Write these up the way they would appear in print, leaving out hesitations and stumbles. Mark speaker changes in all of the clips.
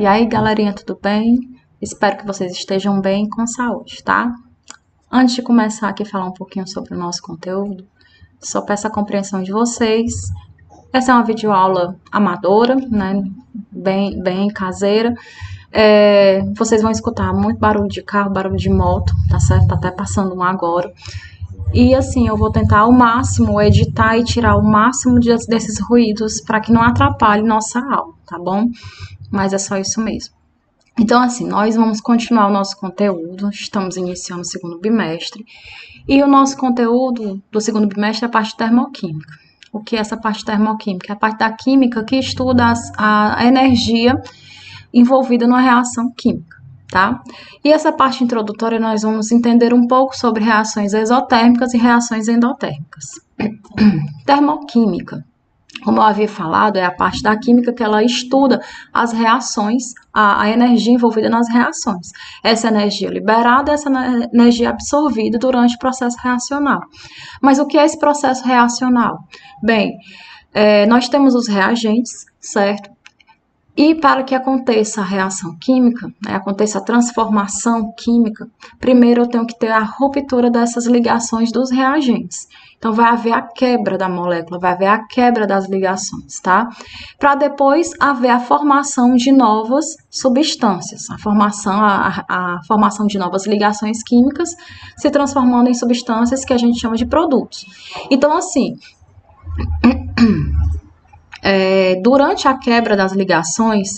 Speaker 1: E aí, galerinha, tudo bem? Espero que vocês estejam bem e com saúde, tá? Antes de começar aqui a falar um pouquinho sobre o nosso conteúdo, só peço a compreensão de vocês. Essa é uma videoaula amadora, né? Bem caseira. Vocês vão escutar muito barulho de carro, barulho de moto, tá certo? Tá até passando um agora. E assim, eu vou tentar ao máximo editar e tirar o máximo desses ruídos para que não atrapalhe nossa aula, tá bom? Mas é só isso mesmo. Então, assim, nós vamos continuar o nosso conteúdo, estamos iniciando o segundo bimestre, e o nosso conteúdo do segundo bimestre é a parte termoquímica. O que é essa parte termoquímica? É a parte da química que estuda a energia envolvida numa reação química, tá? E essa parte introdutória nós vamos entender um pouco sobre reações exotérmicas e reações endotérmicas. Termoquímica, como eu havia falado, é a parte da química que ela estuda as reações, a energia envolvida nas reações. Essa energia liberada, essa energia absorvida durante o processo reacional. Mas o que é esse processo reacional? Bem, nós temos os reagentes, certo? E para que aconteça a reação química, aconteça a transformação química, primeiro eu tenho que ter a ruptura dessas ligações dos reagentes. Então, vai haver a quebra da molécula, vai haver a quebra das ligações, tá? Para depois haver a formação de novas substâncias, a formação de novas ligações químicas se transformando em substâncias que a gente chama de produtos. Então, assim, durante a quebra das ligações,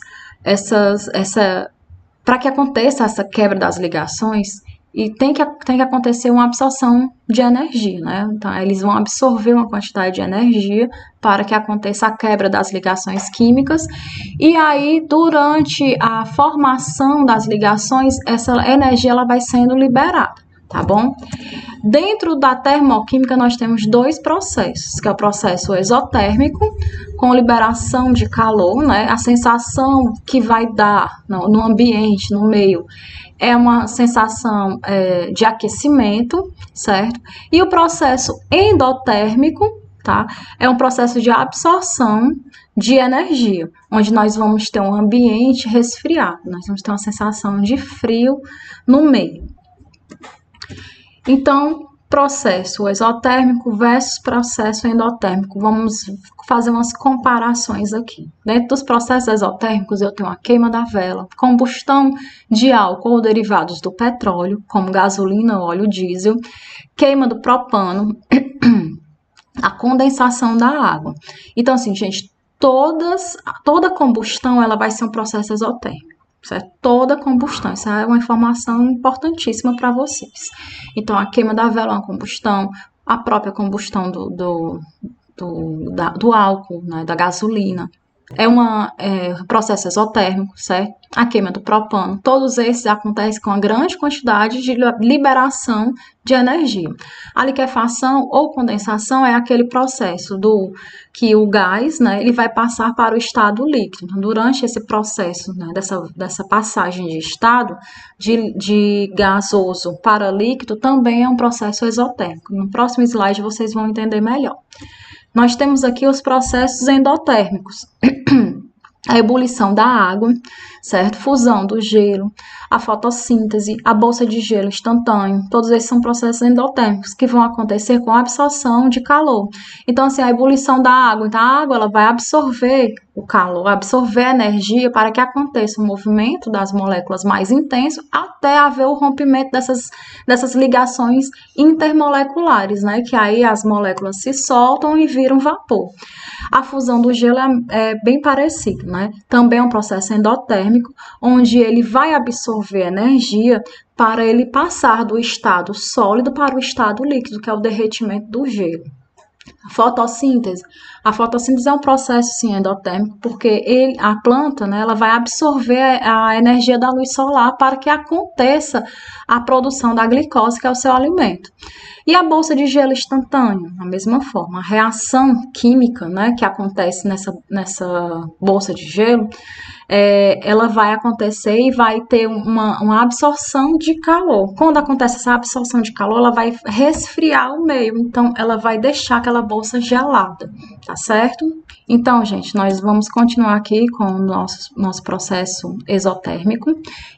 Speaker 1: para que aconteça essa quebra das ligações, e tem que acontecer uma absorção de energia, né? Então, eles vão absorver uma quantidade de energia para que aconteça a quebra das ligações químicas. E aí, durante a formação das ligações, essa energia ela vai sendo liberada, tá bom? Dentro da termoquímica, nós temos dois processos, que é o processo exotérmico, com liberação de calor, né? A sensação que vai dar no ambiente, no meio, é uma sensação de aquecimento, certo? E o processo endotérmico, tá? É um processo de absorção de energia, onde nós vamos ter um ambiente resfriado, nós vamos ter uma sensação de frio no meio. Então, processo exotérmico versus processo endotérmico. Vamos fazer umas comparações aqui. Dentro dos processos exotérmicos, eu tenho a queima da vela, combustão de álcool ou derivados do petróleo, como gasolina, óleo diesel, queima do propano, a condensação da água. Então, assim, gente, toda combustão ela vai ser um processo exotérmico. Certo? Toda combustão, isso é uma informação importantíssima para vocês. Então, a queima da vela é uma combustão, a própria combustão do álcool, né, da gasolina, é um processo exotérmico, certo? A queima do propano, todos esses acontecem com uma grande quantidade de liberação de energia. A liquefação ou condensação é aquele processo que o gás, né, ele vai passar para o estado líquido. Então, durante esse processo, né, dessa passagem de estado de gasoso para líquido, também é um processo exotérmico. No próximo slide vocês vão entender melhor. Nós temos aqui os processos endotérmicos. A ebulição da água, certo? Fusão do gelo, a fotossíntese, a bolsa de gelo instantâneo, todos esses são processos endotérmicos que vão acontecer com a absorção de calor. Então, assim, a ebulição da água, então a água ela vai absorver o calor, absorver a energia para que aconteça o movimento das moléculas mais intenso até haver o rompimento dessas ligações intermoleculares, né? Que aí as moléculas se soltam e viram vapor. A fusão do gelo é bem parecido, né? Também é um processo endotérmico, onde ele vai absorver energia para ele passar do estado sólido para o estado líquido, que é o derretimento do gelo. A fotossíntese é um processo sim, endotérmico, porque a planta, né, ela vai absorver a energia da luz solar para que aconteça a produção da glicose, que é o seu alimento. E a bolsa de gelo instantâneo, da mesma forma, a reação química, né, que acontece nessa bolsa de gelo, ela vai acontecer e vai ter uma absorção de calor. Quando acontece essa absorção de calor, ela vai resfriar o meio, então ela vai deixar aquela bolsa gelada, tá certo? Então, gente, nós vamos continuar aqui com o nosso processo exotérmico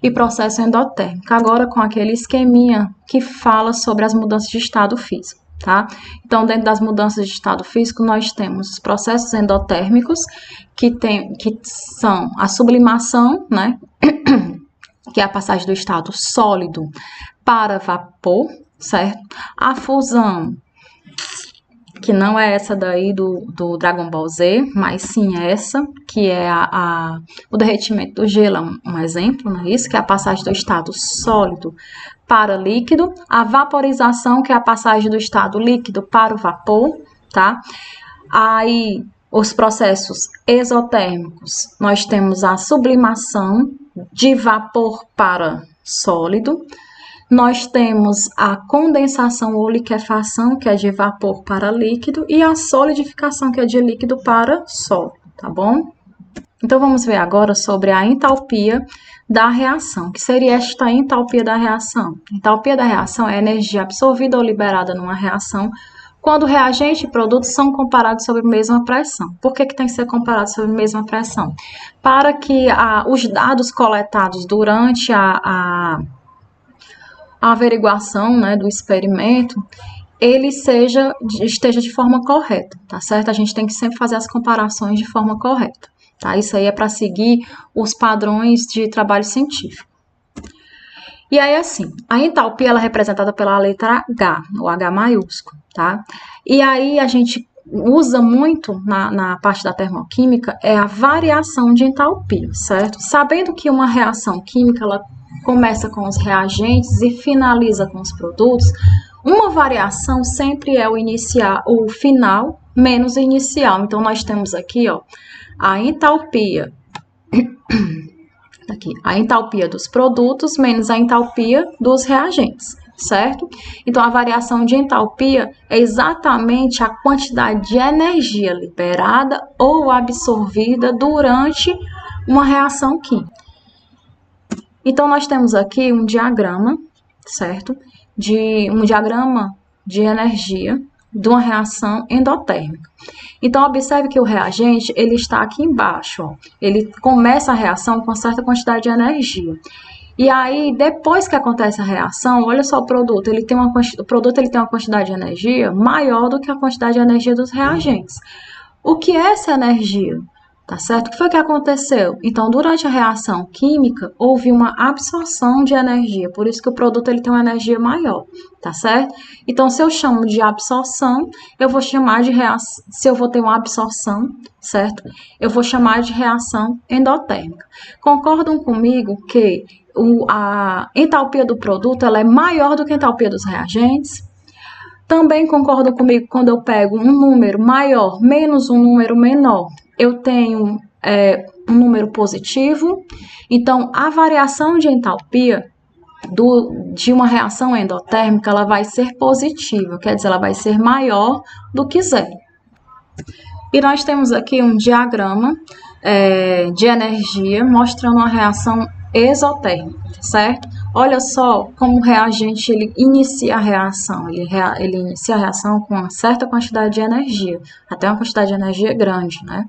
Speaker 1: e processo endotérmico, agora com aquele esqueminha que fala sobre as mudanças de estado físico, tá? Então, dentro das mudanças de estado físico, nós temos os processos endotérmicos, que são a sublimação, né? Que é a passagem do estado sólido para vapor, certo? A fusão, que não é essa daí do Dragon Ball Z, mas sim essa, que é o derretimento do gelo, um exemplo, não é isso? Que é a passagem do estado sólido para líquido. A vaporização, que é a passagem do estado líquido para o vapor, tá? Aí, os processos exotérmicos, nós temos a sublimação de vapor para sólido. Nós temos a condensação ou liquefação, que é de vapor para líquido, e a solidificação, que é de líquido para sólido, tá bom? Então, vamos ver agora sobre a entalpia da reação. O que seria esta entalpia da reação? A entalpia da reação é a energia absorvida ou liberada numa reação quando o reagente e produto são comparados sob a mesma pressão. Por que tem que ser comparado sob a mesma pressão? Para que os dados coletados durante a averiguação, né, do experimento, ele esteja de forma correta, tá certo? A gente tem que sempre fazer as comparações de forma correta, tá? Isso aí é para seguir os padrões de trabalho científico. E aí, assim, a entalpia ela é representada pela letra H, o H maiúsculo, tá? E aí a gente usa muito na parte da termoquímica é a variação de entalpia, certo? Sabendo que uma reação química, ela começa com os reagentes e finaliza com os produtos, uma variação sempre é o final menos o inicial. Então, nós temos aqui, ó, a entalpia, aqui, a entalpia dos produtos menos a entalpia dos reagentes, certo? Então, a variação de entalpia é exatamente a quantidade de energia liberada ou absorvida durante uma reação química. Então, nós temos aqui um diagrama, certo? Um diagrama de energia de uma reação endotérmica. Então, observe que o reagente, ele está aqui embaixo, ó. Ele começa a reação com certa quantidade de energia. E aí, depois que acontece a reação, olha só o produto, o produto tem uma quantidade de energia maior do que a quantidade de energia dos reagentes. O que é essa energia? Tá certo? O que foi que aconteceu? Então, durante a reação química, houve uma absorção de energia, por isso que o produto ele tem uma energia maior, tá certo? Então, se eu chamo de absorção, eu vou chamar de reação, se eu vou ter uma absorção, certo? Eu vou chamar de reação endotérmica. Concordam comigo que a entalpia do produto ela é maior do que a entalpia dos reagentes? Também concordam comigo quando eu pego um número maior menos um número menor, eu tenho um número positivo. Então, a variação de entalpia de uma reação endotérmica, ela vai ser positiva, quer dizer, ela vai ser maior do que zero. E nós temos aqui um diagrama de energia mostrando uma reação exotérmica, certo? Olha só como o reagente ele inicia a reação. Ele inicia a reação com uma certa quantidade de energia, até uma quantidade de energia grande, né?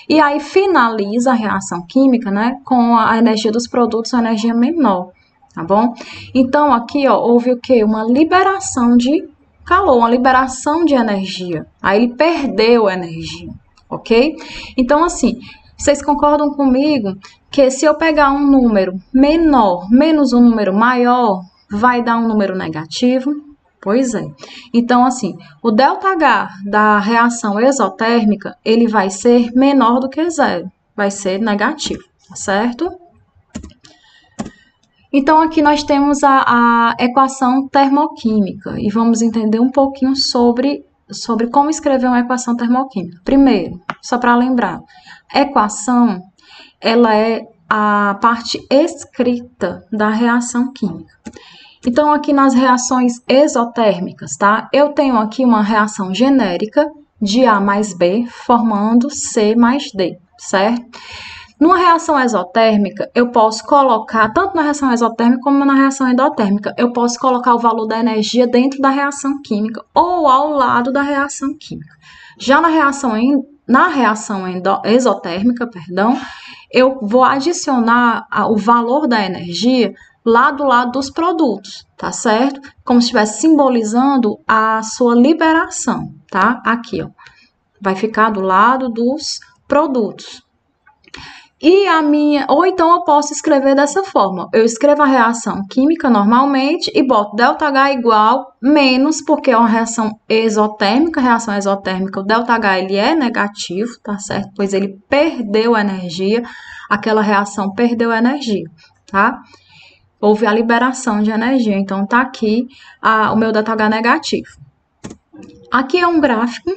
Speaker 1: E aí finaliza a reação química, né, com a energia dos produtos, a energia menor, tá bom? Então, aqui, ó, houve o quê? Uma liberação de calor, uma liberação de energia. Aí ele perdeu energia, ok? Então, assim, vocês concordam comigo que se eu pegar um número menor menos um número maior, vai dar um número negativo? Pois é. Então, assim, o ΔH da reação exotérmica, ele vai ser menor do que zero, vai ser negativo, tá certo? Então, aqui nós temos a equação termoquímica e vamos entender um pouquinho sobre como escrever uma equação termoquímica. Primeiro, só para lembrar, equação, ela é a parte escrita da reação química. Então, aqui nas reações exotérmicas, tá? Eu tenho aqui uma reação genérica de A mais B formando C mais D, certo? Numa reação exotérmica, eu posso colocar, tanto na reação exotérmica como na reação endotérmica, eu posso colocar o valor da energia dentro da reação química ou ao lado da reação química. Já na reação exotérmica, eu vou adicionar o valor da energia lá do lado dos produtos, tá certo? Como se estivesse simbolizando a sua liberação, tá? Aqui, ó. Vai ficar do lado dos produtos. Ou então eu posso escrever dessa forma. Eu escrevo a reação química normalmente e boto ΔH igual menos, porque é uma reação exotérmica. A reação exotérmica, o ΔH ele é negativo, tá certo? Pois ele perdeu energia, aquela reação perdeu energia, tá? Houve a liberação de energia, então tá aqui o meu ΔH negativo. Aqui é um gráfico,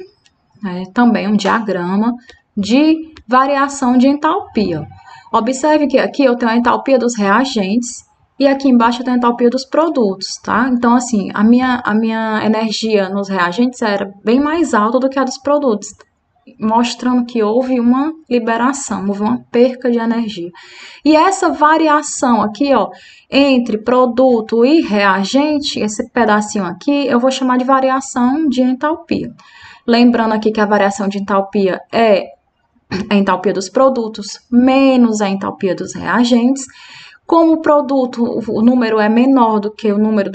Speaker 1: também um diagrama de variação de entalpia. Observe que aqui eu tenho a entalpia dos reagentes e aqui embaixo eu tenho a entalpia dos produtos, tá? Então, assim, a minha energia nos reagentes era bem mais alta do que a dos produtos, mostrando que houve uma liberação, houve uma perca de energia. E essa variação aqui, ó, entre produto e reagente, esse pedacinho aqui, eu vou chamar de variação de entalpia. Lembrando aqui que a variação de entalpia é a entalpia dos produtos menos a entalpia dos reagentes. Como o produto, o número é menor do que o número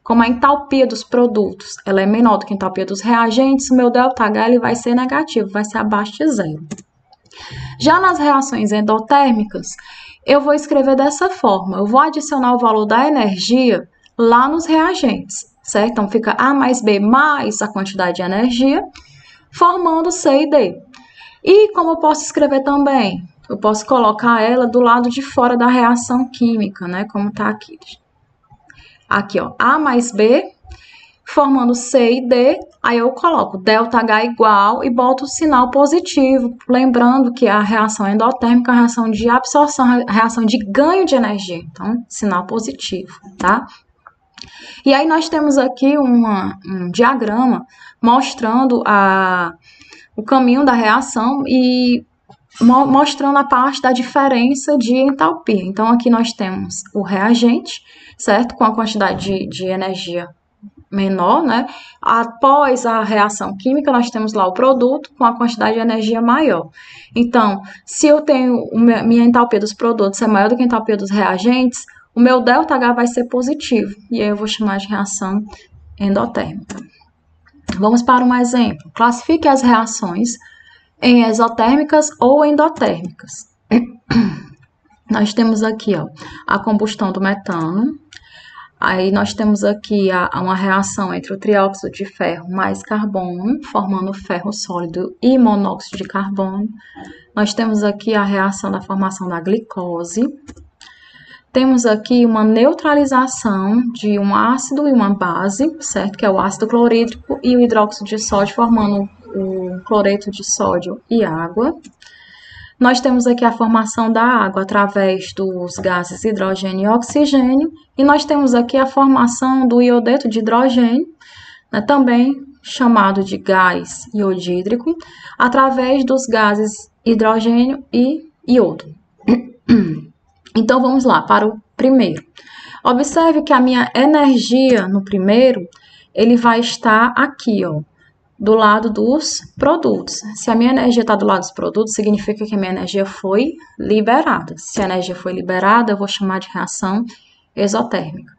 Speaker 1: como a entalpia dos produtos ela é menor do que a entalpia dos reagentes, o meu ΔH ele vai ser negativo, vai ser abaixo de zero. Já nas reações endotérmicas, eu vou escrever dessa forma. Eu vou adicionar o valor da energia lá nos reagentes, certo? Então, fica A mais B mais a quantidade de energia, formando C e D. E como eu posso escrever também? Eu posso colocar ela do lado de fora da reação química, né? Como tá aqui. Aqui, ó, A mais B, formando C e D, aí eu coloco ΔH igual e boto o sinal positivo, lembrando que a reação endotérmica é a reação de absorção, a reação de ganho de energia, então, sinal positivo, tá? E aí nós temos aqui um diagrama mostrando o caminho da reação e mostrando a parte da diferença de entalpia. Então, aqui nós temos o reagente, certo? Com a quantidade de energia menor, né? Após a reação química, nós temos lá o produto com a quantidade de energia maior. Então, se eu tenho minha entalpia dos produtos é maior do que a entalpia dos reagentes, o meu ΔH vai ser positivo. E aí eu vou chamar de reação endotérmica. Vamos para um exemplo. Classifique as reações em exotérmicas ou endotérmicas. Nós temos aqui, ó, a combustão do metano. Aí nós temos aqui uma reação entre o trióxido de ferro mais carbono, formando ferro sólido e monóxido de carbono. Nós temos aqui a reação da formação da glicose. Temos aqui uma neutralização de um ácido e uma base, certo? Que é o ácido clorídrico e o hidróxido de sódio, formando o cloreto de sódio e água. Nós temos aqui a formação da água através dos gases hidrogênio e oxigênio. E nós temos aqui a formação do iodeto de hidrogênio, né, também chamado de gás iodídrico, através dos gases hidrogênio e iodo. Então, vamos lá para o primeiro. Observe que a minha energia no primeiro, ele vai estar aqui, ó, do lado dos produtos. Se a minha energia está do lado dos produtos, significa que a minha energia foi liberada. Se a energia foi liberada, eu vou chamar de reação exotérmica.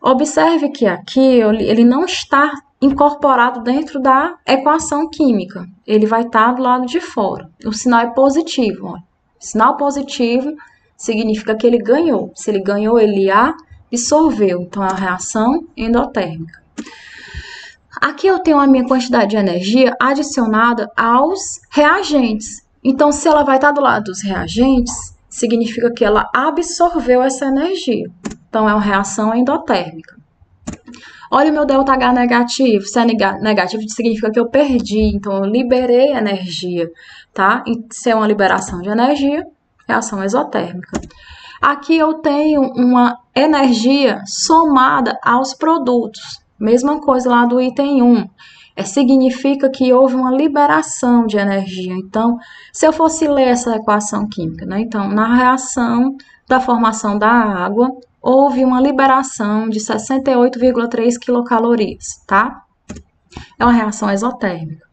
Speaker 1: Observe que aqui ele não está incorporado dentro da equação química. Ele vai estar do lado de fora. O sinal é positivo. Ó. Sinal positivo significa que ele ganhou. Se ele ganhou, ele absorveu. Então, é a reação endotérmica. Aqui eu tenho a minha quantidade de energia adicionada aos reagentes. Então, se ela vai estar do lado dos reagentes, significa que ela absorveu essa energia. Então, é uma reação endotérmica. Olha o meu ΔH negativo. Se é negativo, significa que eu perdi. Então, eu liberei energia, tá? E se é uma liberação de energia, reação exotérmica. Aqui eu tenho uma energia somada aos produtos. Mesma coisa lá do item 1. significa que houve uma liberação de energia. Então, se eu fosse ler essa equação química, né? Então, na reação da formação da água, houve uma liberação de 68,3 quilocalorias, tá? É uma reação exotérmica.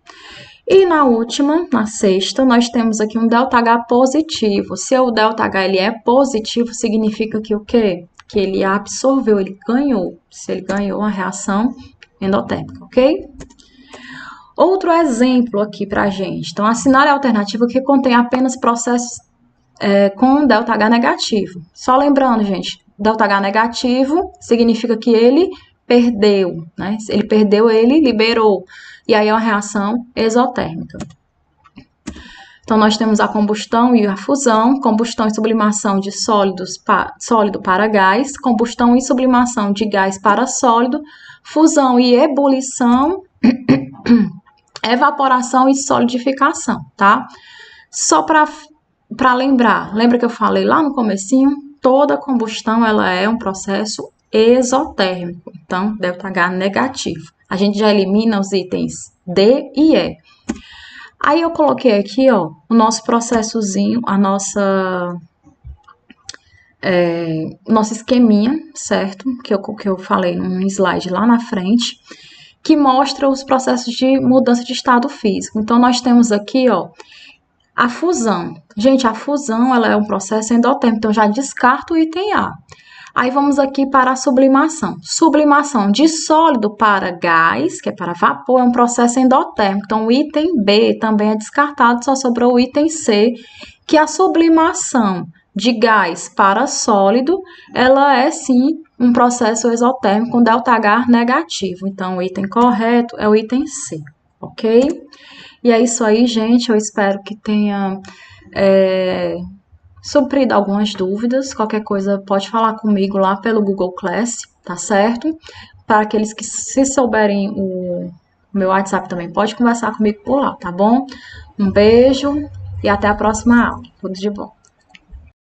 Speaker 1: E na última, na sexta, nós temos aqui um ΔH positivo. Se o ΔH ele é positivo, significa que o quê? Que ele absorveu, ele ganhou. Se ele ganhou uma reação endotérmica, ok? Outro exemplo aqui pra gente. Então, assinale a alternativa que contém apenas processos com ΔH negativo. Só lembrando, gente, ΔH negativo significa que ele perdeu, né? Ele perdeu, ele liberou. E aí é uma reação exotérmica. Então, nós temos a combustão e a fusão, combustão e sublimação de sólido para gás, combustão e sublimação de gás para sólido, fusão e ebulição, evaporação e solidificação, tá? Só para lembrar, lembra que eu falei lá no comecinho? Toda combustão, ela é um processo exotérmico, então, ΔH negativo. A gente já elimina os itens D e E. Aí eu coloquei aqui, ó, o nosso processozinho, nosso esqueminha, certo? Que eu falei num slide lá na frente, que mostra os processos de mudança de estado físico. Então, nós temos aqui, ó, a fusão. Gente, a fusão, ela é um processo endotérmico, então já descarto o item A. Aí vamos aqui para a sublimação. Sublimação de sólido para gás, que é para vapor, é um processo endotérmico. Então, o item B também é descartado, só sobrou o item C, que é a sublimação de gás para sólido, ela é sim um processo exotérmico com ΔH negativo. Então, o item correto é o item C, ok? E é isso aí, gente. Eu espero que tenha suprido algumas dúvidas. Qualquer coisa pode falar comigo lá pelo Google Class, tá certo? Para aqueles que se souberem o meu WhatsApp também, pode conversar comigo por lá, tá bom? Um beijo e até a próxima aula. Tudo de bom.